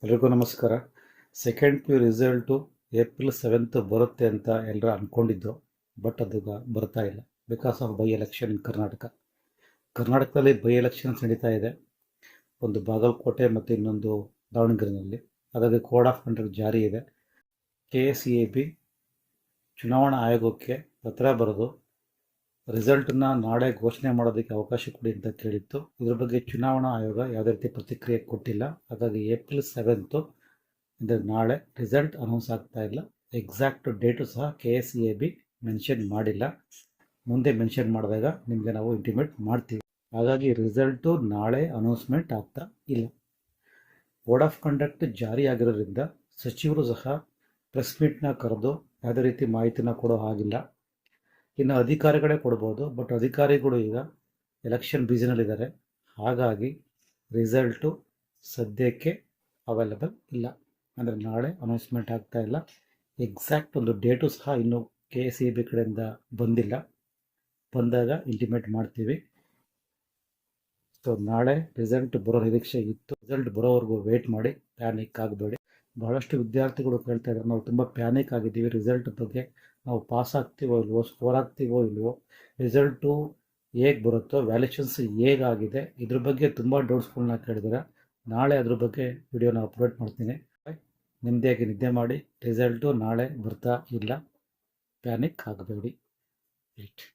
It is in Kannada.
ಎಲ್ರಿಗೂ ನಮಸ್ಕಾರ. Second P U result April 7th ಬರುತ್ತೆ ಅಂತ ಎಲ್ಲರೂ ಅಂದ್ಕೊಂಡಿದ್ದು. ಬಟ್ ಅದು ಬರ್ತಾ ಇಲ್ಲ ಬಿಕಾಸ್ ಆಫ್ ಬೈ ಎಲೆಕ್ಷನ್ ಇನ್ ಕರ್ನಾಟಕದಲ್ಲಿ ಬೈ ಎಲೆಕ್ಷನ್ಸ್ ನಡೀತಾ ಇದೆ. ಒಂದು ಬಾಗಲಕೋಟೆ ಮತ್ತು ಇನ್ನೊಂದು ದಾವಣಗೆರೆಯಲ್ಲಿ. ಹಾಗಾಗಿ ಕೋಡ್ ಆಫ್ ಕಂಡಕ್ಟ್ ಜಾರಿ ಇದೆ. KCAB ಚುನಾವಣಾ ಆಯೋಗಕ್ಕೆ ಪತ್ರ ಬರೆದು ರಿಸಲ್ಟನ್ನ ನಾಳೆ ಘೋಷಣೆ ಮಾಡೋದಕ್ಕೆ ಅವಕಾಶ ಕೊಡಿ ಅಂತ ಕೇಳಿತ್ತು. ಇದ್ರ ಬಗ್ಗೆ ಚುನಾವಣಾ ಆಯೋಗ ಯಾವುದೇ ರೀತಿ ಪ್ರತಿಕ್ರಿಯೆ ಕೊಟ್ಟಿಲ್ಲ. ಹಾಗಾಗಿ ಏಪ್ರಿಲ್ 7th ಅಂದರೆ ನಾಳೆ ರಿಸಲ್ಟ್ ಅನೌನ್ಸ್ ಆಗ್ತಾ ಇಲ್ಲ. ಎಕ್ಸಾಕ್ಟ್ ಡೇಟು ಸಹ KCAB ಮೆನ್ಷನ್ ಮಾಡಿಲ್ಲ. ಮುಂದೆ ಮೆನ್ಷನ್ ಮಾಡಿದಾಗ ನಿಮಗೆ ನಾವು ಇಂಟಿಮೇಟ್ ಮಾಡ್ತೀವಿ. ಹಾಗಾಗಿ ರಿಸಲ್ಟು ನಾಳೆ ಅನೌನ್ಸ್ಮೆಂಟ್ ಆಗ್ತಾ ಇಲ್ಲ. ಕೋಡ್ ಆಫ್ ಕಂಡಕ್ಟ್ ಜಾರಿ ಆಗಿರೋದ್ರಿಂದ ಸಚಿವರು ಸಹ ಪ್ರೆಸ್ ಮೀಟ್ನ ಕರೆದು ಯಾವುದೇ ರೀತಿ ಮಾಹಿತಿನ ಕೊಡೋ ಹಾಗಿಲ್ಲ. ಇನ್ನು ಅಧಿಕಾರಿಗಳೇ ಕೊಡ್ಬೋದು, ಬಟ್ ಅಧಿಕಾರಿಗಳು ಈಗ ಎಲೆಕ್ಷನ್ ಬ್ಯುಸಿನಲ್ಲಿದ್ದಾರೆ. ಹಾಗಾಗಿ ರಿಸಲ್ಟು ಸದ್ಯಕ್ಕೆ ಅವೈಲಬಲ್ ಇಲ್ಲ. ಅಂದರೆ ನಾಳೆ ಅನೌನ್ಸ್ಮೆಂಟ್ ಆಗ್ತಾ ಇಲ್ಲ. ಎಕ್ಸಾಕ್ಟ್ ಒಂದು ಡೇಟು ಸಹ ಇನ್ನೂ KCAB ಕಡೆಯಿಂದ ಬಂದಿಲ್ಲ. ಬಂದಾಗ ಇಂಟಿಮೇಟ್ ಮಾಡ್ತೀವಿ. ಸೊ ನಾಳೆ ರಿಸಲ್ಟ್ ಬರೋ ನಿರೀಕ್ಷೆ ಇತ್ತು. ರಿಸಲ್ಟ್ ಬರೋವರೆಗೂ ವೇಟ್ ಮಾಡಿ, ಪ್ಯಾನಿಕ್ ಆಗಬೇಡಿ. ಬಹಳಷ್ಟು ವಿದ್ಯಾರ್ಥಿಗಳು ಕೇಳ್ತಾ ಇದ್ದಾರೆ, ನಾವು ತುಂಬ ಪ್ಯಾನಿಕ್ ಆಗಿದ್ದೀವಿ ರಿಸಲ್ಟ್ ಬಗ್ಗೆ, ನಾವು ಪಾಸ್ ಆಗ್ತೀವೋ ಇಲ್ವೋ, ಸ್ಕೋರ್ ಆಗ್ತೀವೋ ಇಲ್ವೋ, ರಿಸಲ್ಟು ಹೇಗೆ ಬರುತ್ತೋ, ವ್ಯಾಲ್ಯೂಷನ್ಸ್ ಹೇಗಾಗಿದೆ, ಇದ್ರ ಬಗ್ಗೆ ತುಂಬ ಡೌಟ್ಸ್ಗಳನ್ನ ಕೇಳಿದ್ದಾರೆ. ನಾಳೆ ಅದ್ರ ಬಗ್ಗೆ ವಿಡಿಯೋನ ಅಪ್ಲೋಡ್ ಮಾಡ್ತೀನಿ. ನೆಮ್ಮದಿಯಾಗಿ ನಿದ್ದೆ ಮಾಡಿ. ರಿಸಲ್ಟು ನಾಳೆ ಬರ್ತಾ ಇಲ್ಲ, ಪ್ಯಾನಿಕ್ ಆಗಬೇಡಿ. ರೈಟ್.